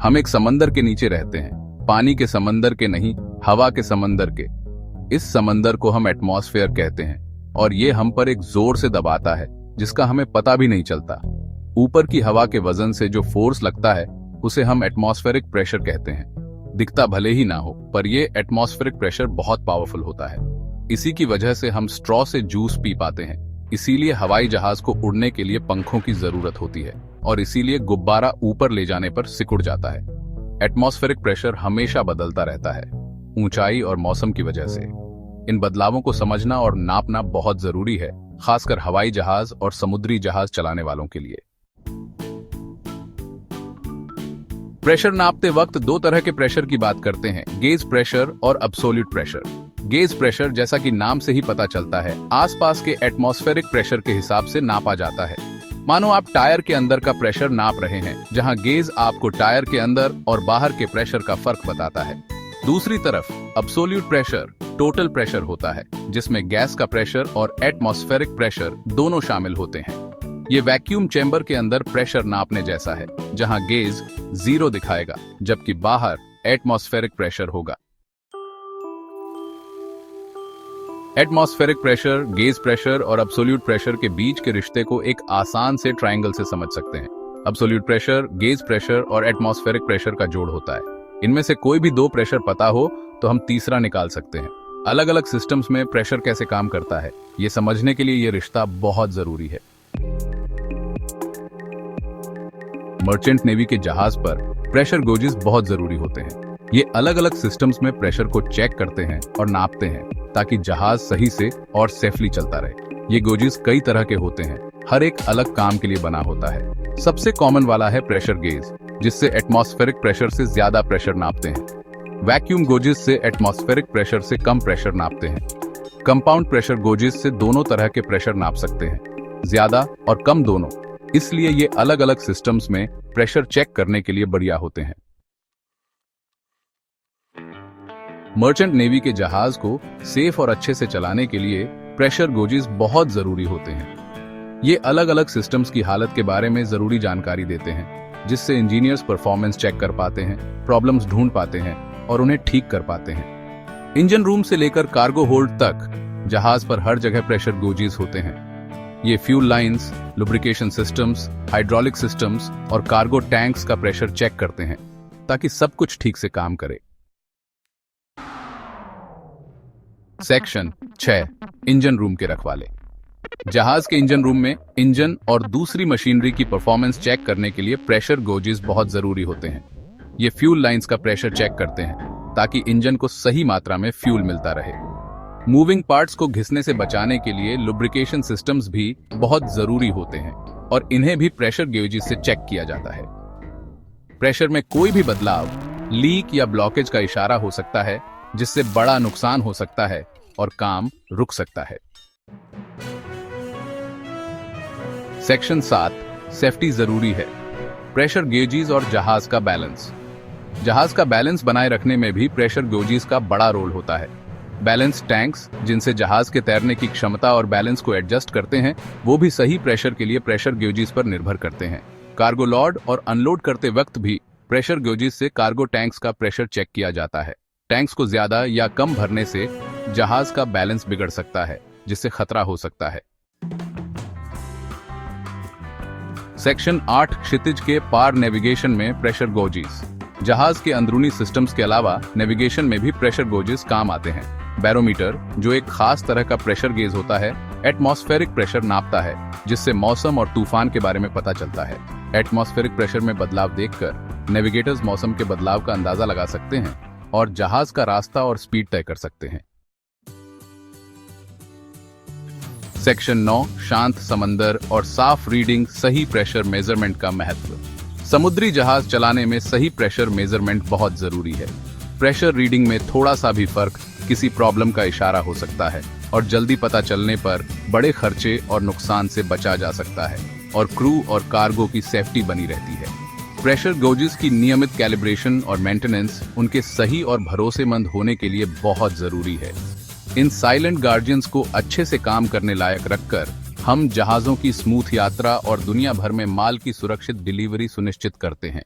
हम एक समंदर के नीचे रहते हैं, पानी के समंदर के नहीं, हवा के समंदर के। इस समंदर को हम एटमॉस्फेयर कहते हैं और ये हम पर एक जोर से दबाता है जिसका हमें पता भी नहीं चलता। ऊपर की हवा के वजन से जो फोर्स लगता है उसे हम एटमॉस्फेरिक प्रेशर कहते हैं। दिखता भले ही ना हो, पर ये एटमॉस्फेरिक प्रेशर बहुत पावरफुल होता है। इसी की वजह से हम स्ट्रॉ से जूस पी पाते हैं। इसीलिए हवाई जहाज को उड़ने के लिए पंखों की जरूरत होती है और इसीलिए गुब्बारा ऊपर ले जाने पर सिकुड़ जाता है। एटमॉस्फेरिक प्रेशर हमेशा बदलता रहता है, ऊंचाई और मौसम की वजह से। इन बदलावों को समझना और नापना बहुत जरूरी है, खासकर हवाई जहाज और समुद्री जहाज चलाने वालों के लिए। प्रेशर नापते वक्त दो तरह के प्रेशर की बात करते हैं, गेज प्रेशर और एब्सोल्यूट प्रेशर। गेज प्रेशर, जैसा कि नाम से ही पता चलता है, आसपास के एटमॉस्फेरिक प्रेशर के हिसाब से नापा जाता है। मानो आप टायर के अंदर का प्रेशर नाप रहे हैं, जहां गेज आपको टायर के अंदर और बाहर के प्रेशर का फर्क बताता है। दूसरी तरफ एब्सोल्यूट प्रेशर टोटल प्रेशर होता है, जिसमें गैस का प्रेशर और एटमॉस्फेरिक प्रेशर दोनों शामिल होते हैं। ये वैक्यूम चेंबर के अंदर प्रेशर नापने जैसा है, जहां गेज 0 दिखाएगा जबकि बाहर एटमॉस्फेरिक प्रेशर होगा। एटमॉस्फेरिक प्रेशर, गेज प्रेशर और एब्सोल्यूट प्रेशर के बीच के रिश्ते को एक आसान से ट्रायंगल से समझ सकते हैं। एब्सोल्यूट प्रेशर, गेज प्रेशर और एटमॉस्फेरिक प्रेशर का जोड़ होता है। इनमें से कोई भी दो प्रेशर पता हो तो हम तीसरा निकाल सकते हैं। अलग अलग सिस्टम्स में प्रेशर कैसे काम करता है, ये समझने के लिए ये रिश्ता बहुत जरूरी है। मर्चेंट नेवी के जहाज पर प्रेशर गोजेस बहुत जरूरी होते हैं। ये अलग अलग सिस्टम्स में प्रेशर को चेक करते हैं और नापते हैं ताकि जहाज सही से और सेफली चलता रहे। ये गोजेस कई तरह के होते हैं, हर एक अलग काम के लिए बना होता है। सबसे कॉमन वाला है प्रेशर गेज, जिससे एटमॉस्फेरिक प्रेशर से ज्यादा प्रेशर नापते हैं। वैक्यूम गोजेस से एटमॉस्फेरिक प्रेशर से कम प्रेशर नापते हैं। कंपाउंड प्रेशर गोजेस से दोनों तरह के प्रेशर नाप सकते हैं, ज्यादा और कम दोनों। इसलिए ये अलग अलग सिस्टम्स में प्रेशर चेक करने के लिए बढ़िया होते हैं। मर्चेंट नेवी के जहाज को सेफ और अच्छे से चलाने के लिए प्रेशर गोजेस बहुत जरूरी होते हैं। ये अलग अलग सिस्टम्स की हालत के बारे में जरूरी जानकारी देते हैं, जिससे इंजीनियर्स परफॉर्मेंस चेक कर पाते हैं, प्रॉब्लम्स ढूंढ पाते हैं और उन्हें ठीक कर पाते हैं। इंजन रूम से लेकर कार्गो होल्ड तक जहाज पर हर जगह प्रेशर गोजेस होते हैं। ये fuel lines, lubrication systems, hydraulic systems और कार्गो टैंक्स का प्रेशर चेक करते हैं ताकि सब कुछ ठीक से काम करे। सेक्शन 6, इंजन रूम के रखवाले। जहाज के इंजन रूम में इंजन और दूसरी मशीनरी की परफॉर्मेंस चेक करने के लिए प्रेशर गोजेस बहुत जरूरी होते हैं। ये फ्यूल लाइंस का प्रेशर चेक करते हैं ताकि इंजन को सही मात्रा में फ्यूल मिलता रहे। मूविंग पार्ट्स को घिसने से बचाने के लिए लुब्रिकेशन सिस्टम्स भी बहुत जरूरी होते हैं और इन्हें भी प्रेशर गेजेस से चेक किया जाता है। प्रेशर में कोई भी बदलाव लीक या ब्लॉकेज का इशारा हो सकता है, जिससे बड़ा नुकसान हो सकता है और काम रुक सकता है। सेक्शन 7, सेफ्टी जरूरी है। प्रेशर गेजेस और जहाज का बैलेंस। जहाज का बैलेंस बनाए रखने में भी प्रेशर गेजेस का बड़ा रोल होता है। बैलेंस टैंक्स, जिनसे जहाज के तैरने की क्षमता और बैलेंस को एडजस्ट करते हैं, वो भी सही प्रेशर के लिए प्रेशर गेजेस पर निर्भर करते हैं। कार्गो लोड और अनलोड करते वक्त भी प्रेशर गेजेस से कार्गो टैंक्स का प्रेशर चेक किया जाता है। टैंक्स को ज्यादा या कम भरने से जहाज का बैलेंस बिगड़ सकता है, जिससे खतरा हो सकता है। सेक्शन 8, क्षितिज के पार नेविगेशन में प्रेशर गोजेस। जहाज के अंदरूनी सिस्टम्स के अलावा नेविगेशन में भी प्रेशर गोजेस काम आते हैं। बैरोमीटर, जो एक खास तरह का प्रेशर गेज होता है, एटमॉस्फेरिक प्रेशर नापता है, जिससे मौसम और तूफान के बारे में पता चलता है। एटमॉस्फेरिक प्रेशर में बदलाव देखकर नेविगेटर्स मौसम के बदलाव का अंदाजा लगा सकते हैं और जहाज का रास्ता और स्पीड तय कर सकते हैं। सेक्शन 9, शांत समंदर और साफ रीडिंग, सही प्रेशर मेजरमेंट का महत्व। समुद्री जहाज चलाने में सही प्रेशर मेजरमेंट बहुत जरूरी है। प्रेशर रीडिंग में थोड़ा सा भी फर्क किसी प्रॉब्लम का इशारा हो सकता है और जल्दी पता चलने पर बड़े खर्चे और नुकसान से बचा जा सकता है और क्रू और कार्गो की सेफ्टी बनी रहती है। प्रेशर गेजेस की नियमित कैलिब्रेशन और मेंटेनेंस उनके सही और भरोसेमंद होने के लिए बहुत जरूरी है। इन साइलेंट गार्जियंस को अच्छे से काम करने लायक रखकर हम जहाजों की स्मूथ यात्रा और दुनिया भर में माल की सुरक्षित डिलीवरी सुनिश्चित करते हैं।